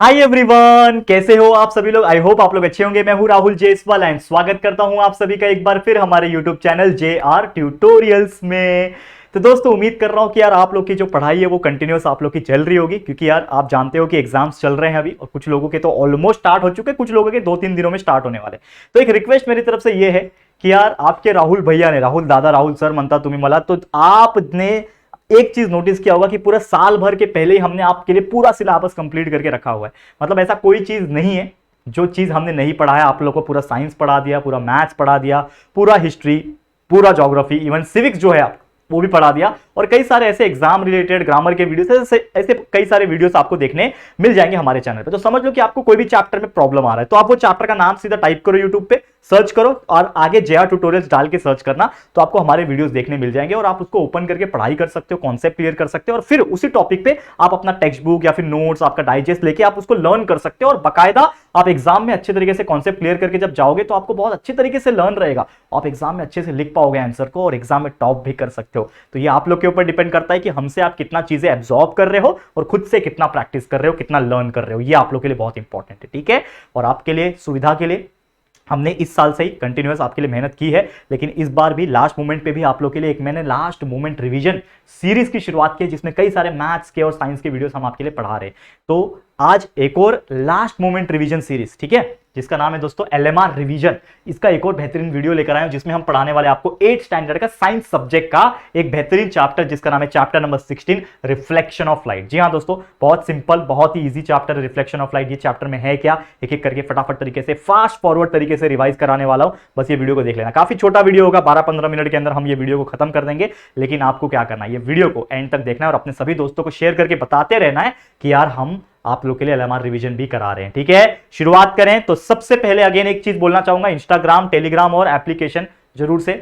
Hi everyone, कैसे हो आप सभी लोग। आई होप आप लोग अच्छे होंगे। मैं हूं राहुल जेसवाल एंड स्वागत करता हूं आप सभी का एक बार फिर हमारे यूट्यूब चैनल JR ट्यूटोरियल्स में। तो दोस्तों, उम्मीद कर रहा हूं कि यार आप लोग की जो पढ़ाई है वो कंटिन्यूस आप लोग की चल रही होगी, क्योंकि यार आप जानते हो कि एग्जाम्स चल रहे हैं अभी, और कुछ लोगों के तो ऑलमोस्ट स्टार्ट हो चुके हैं, कुछ लोगों के 2-3 दिनों में स्टार्ट होने वाले। तो एक रिक्वेस्ट मेरी तरफ से ये है कि यार आपके राहुल भैया ने, राहुल दादा, राहुल सर मनता तुम्हें मला, तो आपने एक चीज नोटिस किया होगा कि पूरा साल भर के पहले ही हमने आपके लिए पूरा सिलेबस कंप्लीट करके रखा हुआ है। मतलब ऐसा कोई चीज नहीं है जो चीज हमने नहीं पढ़ा है। आप लोगों को पूरा साइंस पढ़ा दिया, पूरा मैथ्स पढ़ा दिया, पूरा हिस्ट्री, पूरा ज्योग्राफी, इवन सिविक्स जो है आप वो भी पढ़ा दिया, और कई सारे ऐसे एग्जाम रिलेटेड ग्रामर के वीडियोस, ऐसे कई सारे वीडियोस आपको देखने मिल जाएंगे हमारे चैनल पे। तो समझ लो कि आपको कोई भी चैप्टर में प्रॉब्लम आ रहा है तो आप वो चैप्टर का नाम सीधा टाइप करो, यूट्यूब पे सर्च करो और आगे JR ट्यूटोरियल्स डाल के सर्च करना, तो आपको हमारे वीडियोस देखने मिल जाएंगे और आप उसको ओपन करके पढ़ाई कर सकते हो, कॉन्सेप्ट क्लियर कर सकते हो, और फिर उसी टॉपिक पे आप अपना टेक्स्ट बुक या फिर नोट्स, आपका डाइजेस्ट लेके आप उसको लर्न कर सकते हो, और बाकायदा आप एग्जाम में अच्छे तरीके से कॉन्सेप्ट क्लियर करके जब जाओगे तो आपको बहुत अच्छे तरीके से लर्न रहेगा। आप एग्जाम में अच्छे से लिख पाओगे आंसर को, और एग्जाम में टॉप भी कर सकते हो। तो ये आप लोग के ऊपर डिपेंड करता है कि हमसे आप कितना चीजें एब्जॉर्ब कर रहे हो और खुद से कितना प्रैक्टिस कर रहे हो, कितना लर्न कर रहे हो। ये आप लोग के लिए बहुत इंपॉर्टेंट है, ठीक है। और आपके लिए सुविधा के लिए हमने इस साल से ही कंटिन्यूअस आपके लिए मेहनत की है, लेकिन इस बार भी लास्ट मोमेंट पे भी आप लोग के लिए एक मैंने लास्ट मोमेंट रिवीजन सीरीज की शुरुआत की, जिसमें कई सारे मैथ्स के और साइंस के वीडियोस हम आपके लिए पढ़ा रहे हैं। तो आज एक और लास्ट मोमेंट रिवीजन सीरीज, ठीक है, जिसका नाम है दोस्तों LMR रिवीजन। इसका एक और बेहतरीन वीडियो लेकर आए हैं, जिसमें हम पढ़ाने वाले आपको 8th स्टैंडर्ड का साइंस सब्जेक्ट का एक बेहतरीन चैप्टर, जिसका नाम है chapter number 16, reflection of light. जी हाँ दोस्तों, बहुत सिंपल, बहुत ही इजी चैप्टर है रिफ्लेक्शन ऑफ लाइट। ये चैप्टर में है क्या, एक एक करके फटाफट तरीके से, फास्ट फॉरवर्ड तरीके से रिवाइज कराने वाला हूं। बस ये वीडियो को देख लेना, काफी छोटा वीडियो होगा, 12-15 मिनट के अंदर हम ये वीडियो को खत्म कर देंगे। लेकिन आपको क्या करना है, ये वीडियो को एंड तक देखना है और अपने सभी दोस्तों को शेयर करके बताते रहना है कि यार हम आप लोग के लिए LMR रिवीजन भी करा रहे हैं, ठीक है। शुरुआत करें तो सबसे पहले अगेन एक चीज बोलना चाहूंगा, इंस्टाग्राम, टेलीग्राम और एप्लीकेशन जरूर से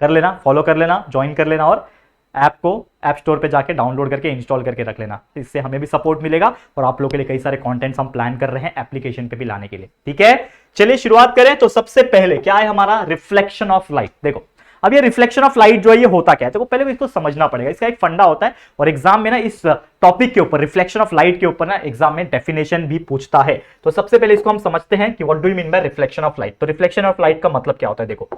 कर लेना, फॉलो कर लेना, ज्वाइन कर लेना, और ऐप को ऐप स्टोर पे जाके डाउनलोड करके इंस्टॉल करके रख लेना। इससे हमें भी सपोर्ट मिलेगा और आप लोग के लिए कई सारे कंटेंट्स हम प्लान कर रहे हैं एप्लीकेशन पे भी लाने के लिए, ठीक है। चलिए शुरुआत करें। तो सबसे पहले क्या है हमारा रिफ्लेक्शन ऑफ लाइट। देखो, अब ये रिफ्लेक्शन ऑफ लाइट जो है ये होता क्या है, तो पहले इसको समझना पड़ेगा। इसका एक फंडा होता है, और एग्जाम में ना इस टॉपिक के ऊपर, रिफ्लेक्शन ऑफ लाइट के ऊपर ना एग्जाम में डेफिनेशन भी पूछता है। तो सबसे पहले इसको हम समझते हैं कि what do you mean by reflection of light. तो रिफ्लेक्शन ऑफ लाइट का मतलब क्या होता है, देखो,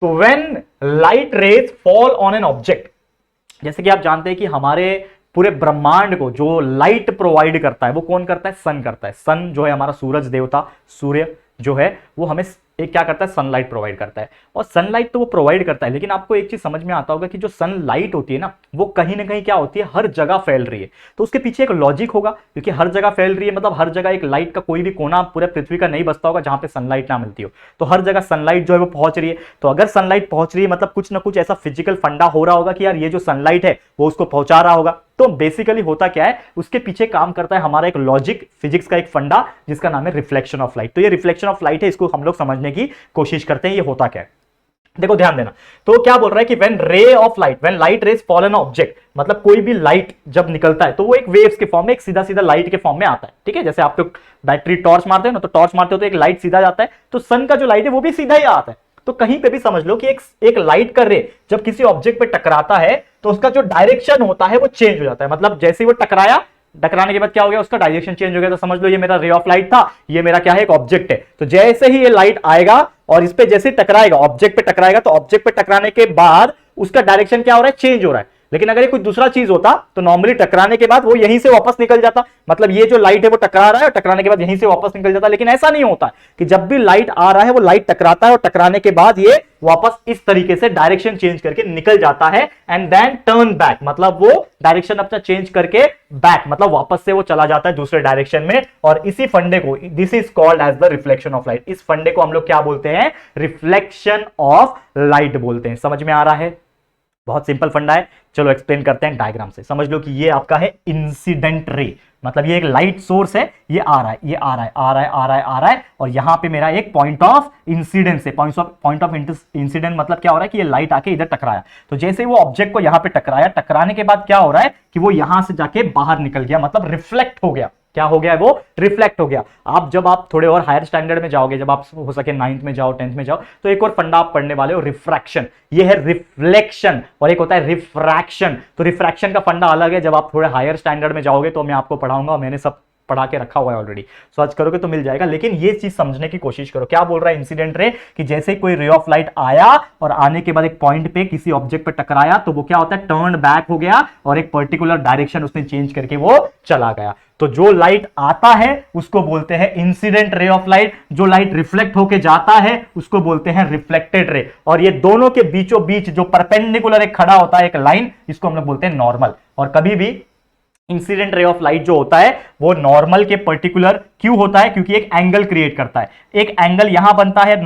तो when light rays fall on an object, जैसे कि आप जानते हैं कि हमारे पूरे ब्रह्मांड को जो लाइट प्रोवाइड करता है वो कौन करता है, सन करता है। सन जो है हमारा सूरज देवता, सूर्य जो है वो हमें एक क्या करता है, सनलाइट प्रोवाइड करता है। और सनलाइट तो वो प्रोवाइड करता है, लेकिन आपको एक चीज समझ में आता होगा कि जो सनलाइट होती है ना, वो कहीं ना कहीं क्या होती है, हर जगह फैल रही है। तो उसके पीछे एक लॉजिक होगा, क्योंकि हर जगह फैल रही है मतलब हर जगह एक लाइट का कोई भी कोना पूरे पृथ्वी का नहीं बचता होगा जहां पे सनलाइट ना मिलती हो। तो हर जगह सनलाइट जो है वो पहुंच रही है। तो अगर सनलाइट पहुंच रही है मतलब कुछ ना कुछ ऐसा फिजिकल फंडा हो रहा होगा कि यार ये जो सनलाइट है वो उसको पहुंचा रहा होगा। तो बेसिकली होता क्या है, उसके पीछे काम करता है हमारा एक लॉजिक, फिजिक्स का एक फंडा, जिसका नाम है रिफ्लेक्शन ऑफ लाइट। तो ये रिफ्लेक्शन ऑफ लाइट है, इसको हम लोग समझने की कोशिश करते हैं ये होता क्या है। देखो ध्यान देना, तो क्या बोल रहा है कि when ray of light, when light rays fall on object, मतलब कोई भी लाइट जब निकलता है तो वो एक वेव्स के फॉर्म में, एक सीधा सीधा लाइट के फॉर्म में आता है, ठीक है। जैसे आप लोग बैटरी टॉर्च मारते हो ना, तो टॉर्च मारते हो तो एक लाइट सीधा जाता है, तो सन का जो लाइट है वो भी सीधा ही आता है। तो कहीं पे भी समझ लो कि एक लाइट का रे जब किसी ऑब्जेक्ट पे टकराता है तो उसका जो डायरेक्शन होता है वो चेंज हो जाता है। मतलब जैसे ही वो टकराने के बाद क्या हो गया, उसका डायरेक्शन चेंज हो गया। तो समझ लो ये मेरा रे ऑफ लाइट था, ये मेरा क्या है, एक ऑब्जेक्ट है। तो जैसे ही ये लाइट आएगा और इस पे जैसे टकराएगा, ऑब्जेक्ट पे टकराएगा, तो ऑब्जेक्ट पे टकराने के बाद उसका डायरेक्शन क्या हो रहा है, चेंज हो रहा है। लेकिन अगर ये कोई दूसरा चीज होता तो नॉर्मली टकराने के बाद वो यहीं से वापस निकल जाता। मतलब ये जो लाइट है वो टकरा रहा है और टकराने के बाद यहीं से वापस निकल जाता। लेकिन ऐसा नहीं होता कि जब भी लाइट आ रहा है वो लाइट टकराता है और टकराने के बाद ये वापस इस तरीके से डायरेक्शन चेंज करके निकल जाता है, एंड देन टर्न बैक, मतलब वो डायरेक्शन अपना चेंज करके बैक, मतलब वापस से वो चला जाता है दूसरे डायरेक्शन में। और इसी फंडे को, this is called as the reflection of light. इस फंडे को हम लोग क्या बोलते हैं, रिफ्लेक्शन ऑफ लाइट बोलते हैं। समझ में आ रहा है, बहुत सिंपल फंडा है। चलो एक्सप्लेन करते हैं डायग्राम से। समझ लो कि ये आपका है इंसिडेंट रे, मतलब ये एक लाइट सोर्स है, ये आ रहा है, ये आ रहा है, आ रहा है, आ रहा है, आ रहा है, और यहां पे मेरा एक पॉइंट ऑफ इंसिडेंस है। पॉइंट ऑफ इंसिडेंट मतलब क्या हो रहा है कि ये लाइट आके इधर टकराया, तो जैसे वो ऑब्जेक्ट को यहां पे टकराया, टकराने के बाद क्या हो रहा है कि वो यहां से जाके बाहर निकल गया, मतलब रिफ्लेक्ट हो गया। क्या हो गया, वो रिफ्लेक्ट हो गया। जब आप थोड़े और हायर स्टैंडर्ड में जाओगे, जब आप हो सके 9th में जाओ, 10th में जाओ, तो एक और फंडा आप पढ़ने वाले हो, रिफ्रैक्शन। ये है रिफ्लेक्शन और एक होता है रिफ्रैक्शन। तो रिफ्रैक्शन का फंडा अलग है, जब आप थोड़े हायर स्टैंडर्ड में जाओगे तो मैं आपको पढ़ाऊंगा, मैंने सब पढ़ा के रखा हुआ है ऑलरेडी, सर्च करोगे तो मिल जाएगा। लेकिन ये चीज समझने की कोशिश करो, क्या बोल रहा है इंसिडेंट रे, कि जैसे कोई रे ऑफ लाइट आया और आने के बाद एक पॉइंट पे किसी ऑब्जेक्ट पे टकराया तो वो क्या होता है, टर्न बैक हो गया और एक पर्टिकुलर डायरेक्शन उसने चेंज करके वो चला गया। तो जो लाइट आता है उसको बोलते हैं इंसिडेंट रे ऑफ लाइट, जो लाइट रिफ्लेक्ट होके जाता है उसको बोलते हैं रिफ्लेक्टेड रे, और ये दोनों के बीचों बीच जो परपेंडिकुलर एक खड़ा होता है एक लाइन, इसको हम लोग बोलते हैं नॉर्मल। और कभी भी इंसिडेंट रे ऑफ लाइट जो होता है वो नॉर्मल के पर्टिकुलर क्यों होता है, क्योंकि एक एंगल क्रिएट करता है। एक एंगल यहां बनता है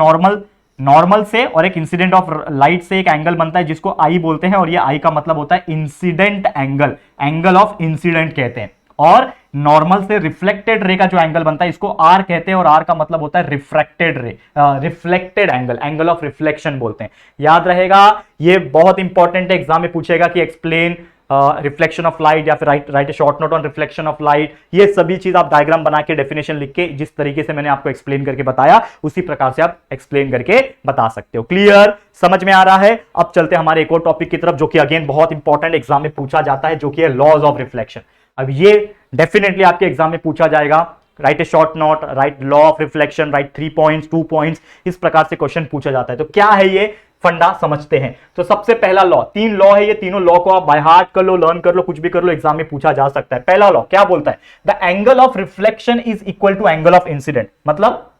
नॉर्मल से, और एक इंसिडेंट ऑफ लाइट से एक एंगल बनता है जिसको आई बोलते हैं, और ये आई का मतलब होता है incident angle, angle of incident कहते हैं। और नॉर्मल से रिफ्लेक्टेड रे का जो एंगल बनता है इसको आर कहते हैं, और आर का मतलब होता है रिफ्रैक्टेड रे, reflected angle, angle of reflection बोलते हैं। याद रहेगा, ये बहुत इंपॉर्टेंट है, एग्जाम में पूछेगा कि एक्सप्लेन रिफ्लेक्शन ऑफ लाइट, या फिर right A short note on reflection of light. ये सभी चीज आप डायग्राम बना के डेफिनेशन लिख के जिस तरीके से मैंने आपको एक्सप्लेन करके बताया उसी प्रकार से आप एक्सप्लेन करके बता सकते हो। क्लियर, समझ में आ रहा है? अब चलते हैं हमारे एक और टॉपिक की तरफ जो कि अगेन बहुत इंपॉर्टेंट एग्जाम में पूछा जाता है, जो कि है लॉज ऑफ रिफ्लेक्शन। अब ये डेफिनेटली आपके एग्जाम में पूछा जाएगा। Right A short note, right law of reflection, right 3 points, 2 points, इस प्रकार से क्वेश्चन पूछा जाता है। तो क्या है ये फंडा, समझते हैं। तो सबसे पहला लॉ, 3 लॉ है, ये तीनों लॉ को आप बाय हार्ट कर लो, लर्न कर लो, कुछ भी कर लो, एग्जाम में पूछा जा सकता है। पहला लॉ क्या बोलता है, the angle of reflection is equal to angle of incident. मतलब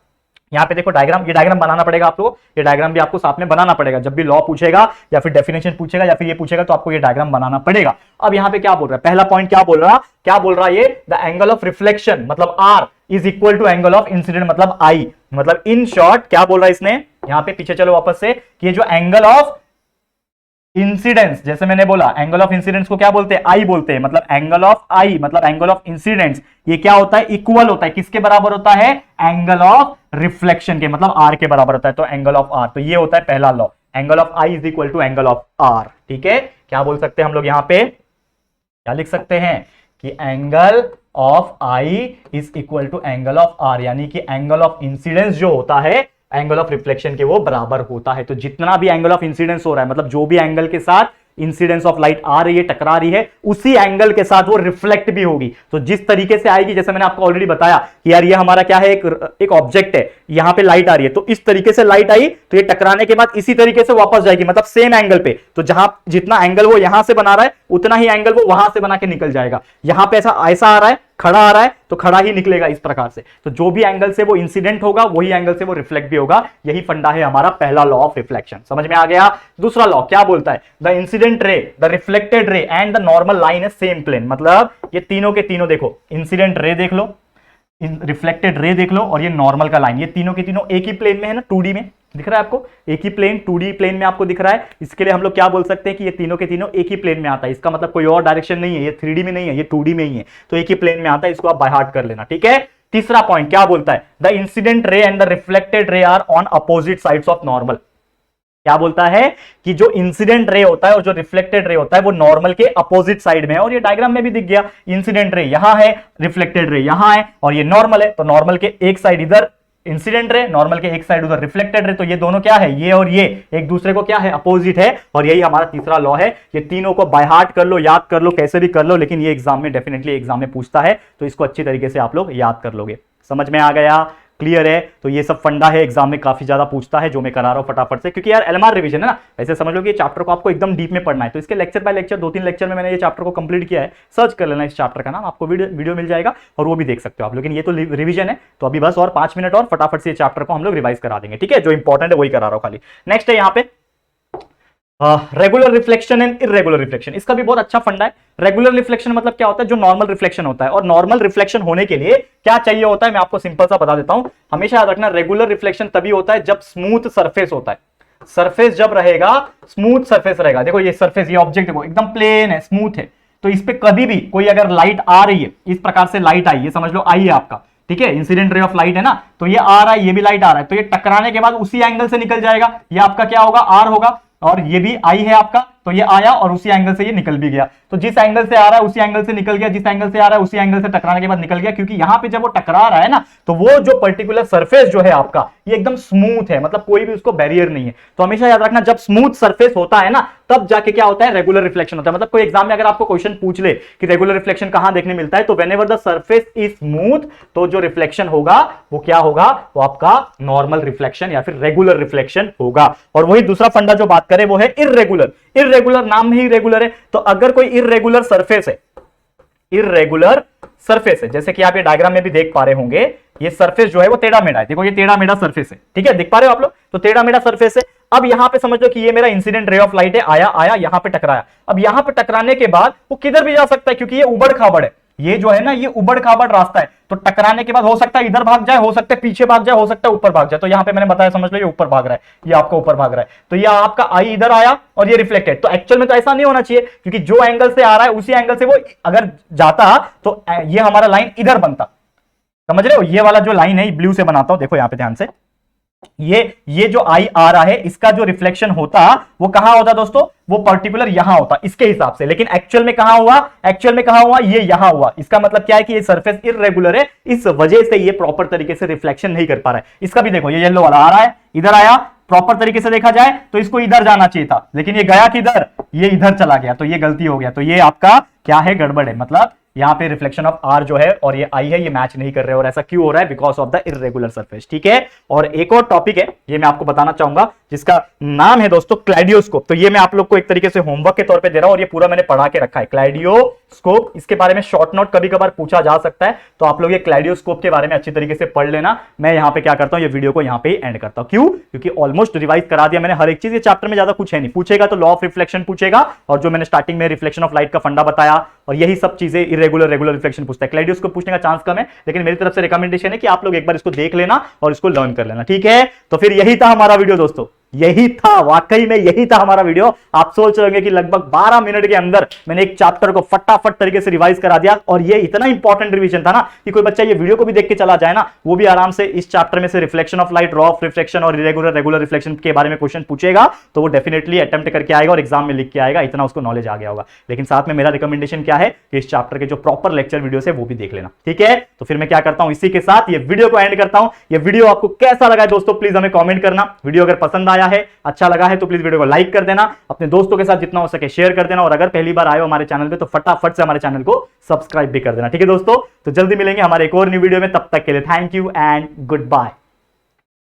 यहां पे देखो डायग्राम, ये डायग्राम बनाना पड़ेगा आप लोगों, ये डायग्राम भी आपको साथ में बनाना पड़ेगा। जब भी लॉ पूछेगा या फिर डेफिनेशन पूछेगा या फिर ये पूछेगा तो आपको ये डायग्राम बनाना पड़ेगा। अब यहां पे क्या बोल रहा है, पहला पॉइंट क्या बोल रहा है ये, द एंगल ऑफ रिफ्लेक्शन मतलब R is equal to angle of incident मतलब आई। मतलब इन शॉर्ट क्या बोल रहा है इसने, यहां पे पीछे चलो वापस से, कि ये जो एंगल ऑफ इंसिडेंस, जैसे मैंने बोला एंगल ऑफ इंसिडेंस को क्या बोलते हैं, आई बोलते हैं। मतलब एंगल ऑफ आई मतलब एंगल ऑफ इंसिडेंस, ये क्या होता है, इक्वल होता है, किसके बराबर होता है, एंगल ऑफ रिफ्लेक्शन के, मतलब आर के बराबर होता है। तो एंगल ऑफ आर, तो ये होता है पहला law, angle of I is equal to angle of R. ठीक है, क्या बोल सकते हैं हम लोग यहां पे, क्या लिख सकते हैं कि angle of I is equal to angle of R, यानी कि एंगल ऑफ इंसिडेंस जो होता है एंगल ऑफ रिफ्लेक्शन के वो बराबर होता है। तो जितना भी एंगल ऑफ इंसिडेंस हो रहा है, मतलब जो भी एंगल के साथ इंसिडेंस ऑफ लाइट आ रही है, टकरा रही है, उसी एंगल के साथ वो रिफ्लेक्ट भी होगी। तो जिस तरीके से आएगी, जैसे मैंने आपको ऑलरेडी बताया कि यार ये हमारा क्या है, एक ऑब्जेक्ट है, यहां पे लाइट आ रही है, तो इस तरीके से लाइट आई तो ये टकराने के बाद इसी तरीके से वापस जाएगी, मतलब सेम एंगल पे। तो जहां जितना एंगल वो यहां से बना रहा है उतना ही एंगल वो वहां से बना के निकल जाएगा। यहां पे ऐसा आ रहा है, खड़ा आ रहा है तो खड़ा ही निकलेगा इस प्रकार से। तो जो भी एंगल से वो इंसिडेंट होगा वही एंगल से वो रिफ्लेक्ट भी होगा। यही फंडा है हमारा पहला लॉ ऑफ रिफ्लेक्शन। समझ में आ गया? दूसरा लॉ क्या बोलता है, द इंसिडेंट रे, द रिफ्लेक्टेड रे एंड द नॉर्मल लाइन है सेम प्लेन। मतलब ये तीनों के तीनों देखो, इंसिडेंट रे देख लो, रिफ्लेक्टेड रे देख लो, और ये नॉर्मल का लाइन, ये तीनों के तीनों एक ही प्लेन में है ना, 2D में दिख रहा है आपको, एक ही प्लेन 2D प्लेन में आपको दिख रहा है। इसके लिए हम लोग क्या बोल सकते हैं कि ये तीनों के तीनों एक ही प्लेन में आता है। इसका मतलब कोई और डायरेक्शन नहीं है, ये 3D में नहीं है, ये 2D में ही है, तो एक ही प्लेन में आता है। इसको आप बाय हार्ट कर लेना। ठीक है, तीसरा पॉइंट क्या बोलता है, the incident ray and the reflected ray are on opposite sides of normal. क्या बोलता है कि जो इंसिडेंट रे होता है और जो रिफ्लेक्टेड रे होता है वो नॉर्मल के अपोजिट साइड में है। और ये डायग्राम में भी दिख गया, इंसिडेंट रे यहां है, रिफ्लेक्टेड रे यहां है, और ये नॉर्मल है। तो नॉर्मल के एक साइड इधर इंसिडेंट रे, नॉर्मल के एक साइड उधर रिफ्लेक्टेड रे, तो ये दोनों क्या है, ये और ये एक दूसरे को क्या है, अपोजिट है। और यही हमारा तीसरा लॉ है। ये तीनों को बाय हार्ट कर लो, याद कर लो, कैसे भी कर लो, लेकिन ये एग्जाम में डेफिनेटली एग्जाम में पूछता है, तो इसको अच्छी तरीके से आप लोग याद कर लोगे। समझ में आ गया? क्लियर है? तो ये सब फंडा है, एग्जाम में काफी ज्यादा पूछता है, जो मैं करा रहा हूं फटाफट से, क्योंकि यार एलएमआर रिवीजन है ना। वैसे समझ लो कि ये चैप्टर को आपको एकदम डीप में पढ़ना है, तो इसके लेक्चर बाय लेक्चर 2-3 लेक्चर में मैंने ये चैप्टर को कंप्लीट किया है। सर्च कर लेना इस चैप्टर का नाम, आपको वीडियो मिल जाएगा और वो भी देख सकते हो आप। लेकिन ये तो रिवीजन है, तो अभी बस और 5 मिनट और फटाफट से ये चैप्टर को हम लोग रिवाइज करा देंगे। ठीक है, जो इंपॉर्टेंट है वही करा रहा हूं खाली। नेक्स्ट है यहाँ पे regular reflection and irregular reflection. इसका भी बहुत अच्छा फंडा है। रेगुलर रिफ्लेक्शन मतलब क्या होता है, जो नॉर्मल रिफ्लेक्शन होता है। और नॉर्मल रिफ्लेक्शन होने के लिए क्या चाहिए होता है, मैं आपको सिंपल सा बता देता हूं। हमेशा याद रखना, रेगुलर रिफ्लेक्शन तभी होता है जब स्मूथ सरफेस होता है। सरफेस जब रहेगा, स्मूथ सरफेस रहेगा, देखो ये सरफेस, ये ऑब्जेक्ट देखो एकदम प्लेन है, स्मूथ है, तो इस पे कभी भी कोई अगर लाइट आ रही है, इस प्रकार से लाइट आई, ये समझ लो आई है आपका, ठीक है, इंसिडेंट रे ऑफ लाइट है ना, तो ये आ रहा है, ये भी लाइट आ रहा है, तो ये टकराने के बाद उसी एंगल से निकल जाएगा, ये आपका क्या होगा, आर होगा, और ये भी आई है आपका, तो ये आया और उसी एंगल से ये निकल भी गया। तो जिस एंगल से आ रहा है उसी एंगल से निकल गया, जिस एंगल से आ रहा है उसी एंगल से टकराने के बाद निकल गया, क्योंकि यहां पे जब वो टकरा रहा है ना तो वो जो पर्टिकुलर सरफेस जो है आपका ये एकदम स्मूथ है, मतलब कोई भी उसको बैरियर नहीं है। तो हमेशा याद रखना जब स्मूथ सरफेस होता है ना तब जाके क्या होता है, रेगुलर रिफ्लेक्शन होता है। मतलब कोई एग्जाम में अगर आपको क्वेश्चन पूछ ले कि रेगुलर रिफ्लेक्शन कहां देखने मिलता है, तो whenever the surface is smooth तो जो रिफ्लेक्शन होगा वो क्या होगा, वो आपका नॉर्मल रिफ्लेक्शन या फिर रेगुलर रिफ्लेक्शन होगा। और वही दूसरा फंडा जो बात करें वो है इररेगुलर। इररेगुलर नाम ही इररेगुलर है, तो अगर कोई इररेगुलर सरफेस है, इररेगुलर सरफेस है, जैसे कि आप ये डायग्राम में भी देख पा रहे होंगे, ये सरफेस जो है वो टेढ़ा मेढ़ा है। देखो ये टेढ़ा मेढ़ा सरफेस है, ठीक है, देख पा रहे हो आप लोग, तो टेढ़ा मेढ़ा सरफेस है। अब यहां पे समझ लो कि ये मेरा इंसिडेंट रे ऑफ लाइट है, आया आया यहां पे टकराया। अब यहां पे टकराने के बाद वो किधर भी जा सकता है, क्योंकि ये उबड़ खाबड़ है, ये जो है ना ये उबड़ खाबड़ रास्ता है। तो टकराने के बाद हो सकता है इधर भाग जाए, हो सकता है पीछे भाग जाए, हो सकता है ऊपर भाग जाए। तो यहां पे मैंने बताया, समझ लो ये ऊपर भाग रहा है, ये आपका ऊपर भाग रहा है, तो ये आपका आई इधर आया और ये रिफ्लेक्टेड। तो एक्चुअल में तो ऐसा नहीं होना चाहिए, क्योंकि जो एंगल से आ रहा है उसी एंगल से वो अगर जाता तो ये हमारा लाइन इधर बनता, समझ रहे हो। ये वाला जो लाइन है ब्लू से बनाता हूं, देखो यहां पे ध्यान से, ये जो आई आ रहा है इसका जो रिफ्लेक्शन होता वो कहां होता दोस्तों, वो पर्टिकुलर यहां होता इसके हिसाब से। लेकिन एक्चुअल में कहां हुआ, एक्चुअल में कहां हुआ, ये यहां हुआ। इसका मतलब क्या है कि ये सरफेस इररेगुलर है, इस वजह से ये प्रॉपर तरीके से रिफ्लेक्शन नहीं कर पा रहा है। इसका भी देखो, ये येलो वाला आ रहा है, इधर आया, प्रॉपर तरीके से देखा जाए तो इसको इधर जाना चाहिए था, लेकिन ये गया किधर, ये इधर चला गया, तो ये गलती हो गया। तो ये आपका क्या है, गड़बड़ है। मतलब यहां पे रिफ्लेक्शन ऑफ आर जो है और ये आई है ये मैच नहीं कर रहे, और ऐसा क्यों हो रहा है, because of the irregular surface, ठीक है। और एक और टॉपिक है, ये मैं आपको बताना चाहूंगा, जिसका नाम है दोस्तों क्लैडियोस्कोप। तो ये मैं आप लोग को एक तरीके से होमवर्क के तौर पे दे रहा हूं, और ये पूरा मैंने पढ़ा के रखा है क्लैडियोस्कोप। इसके बारे में शॉर्ट नोट कभी कभार पूछा जा सकता है, तो आप लोग ये क्लैडियोस्कोप के बारे में अच्छी तरीके से पढ़ लेना। मैं यहां पे क्या करता हूं, ये वीडियो को यहां पे एंड करता हूं। क्यों, क्योंकि ऑलमोस्ट रिवाइज करा दिया मैंने हर एक चीज, ये चैप्टर में ज्यादा कुछ है नहीं। पूछेगा तो लॉ ऑफ रिफ्लेक्शन पूछेगा, और जो मैंने स्टार्टिंग में रिफ्लेक्शन ऑफ लाइट का फंडा बताया, और यही सब चीजें इरेगुलर रेगुलर रिफ्लेक्शन पूछता है। क्लैडियोस्कोप पूछने का चांस कम है, लेकिन मेरी तरफ से रिकमेंडेशन है कि आप लोग एक बार इसको देख लेना और इसको लर्न कर लेना, ठीक है। तो फिर यही था हमारा वीडियो दोस्तों, यही था, वाकई में यही था हमारा वीडियो। आप सोच रहे होंगे कि लगभग 12 मिनट के अंदर मैंने एक चैप्टर को फटाफट तरीके से रिवाइज करा दिया, और ये इतना इंपॉर्टेंट रिवीजन था ना कि कोई बच्चा ये वीडियो को भी देख के चला जाए ना, वो भी आराम से इस चैप्टर में से reflection of light, raw of reflection और इरेगुलर रेगुलर रिफ्लेक्शन के बारे में क्वेश्चन पूछेगा तो वो डेफिनेटली अटेम्प्ट करके आएगा और एग्जाम में लिख के आएगा, इतना उसको नॉलेज आ गया होगा। लेकिन साथ में मेरा रिकमेंडेशन क्या है कि इस चैप्टर के जो प्रॉपर लेक्चर वीडियो है वो भी देख लेना, ठीक है। तो फिर मैं क्या करता हूं, इसी के साथ ये वीडियो को एंड करता हूं। ये वीडियो आपको कैसा लगा दोस्तों, प्लीज हमें कमेंट करना। वीडियो अगर पसंद आया है, अच्छा लगा है, तो प्लीज वीडियो को लाइक कर देना, अपने दोस्तों के साथ जितना हो सके शेयर कर देना, और अगर पहली बार आए हो हमारे चैनल पे तो फटाफट से हमारे चैनल को सब्सक्राइब भी कर देना, ठीक है दोस्तों। तो जल्दी मिलेंगे हमारे एक और न्यू वीडियो में, तब तक के लिए thank you and good bye.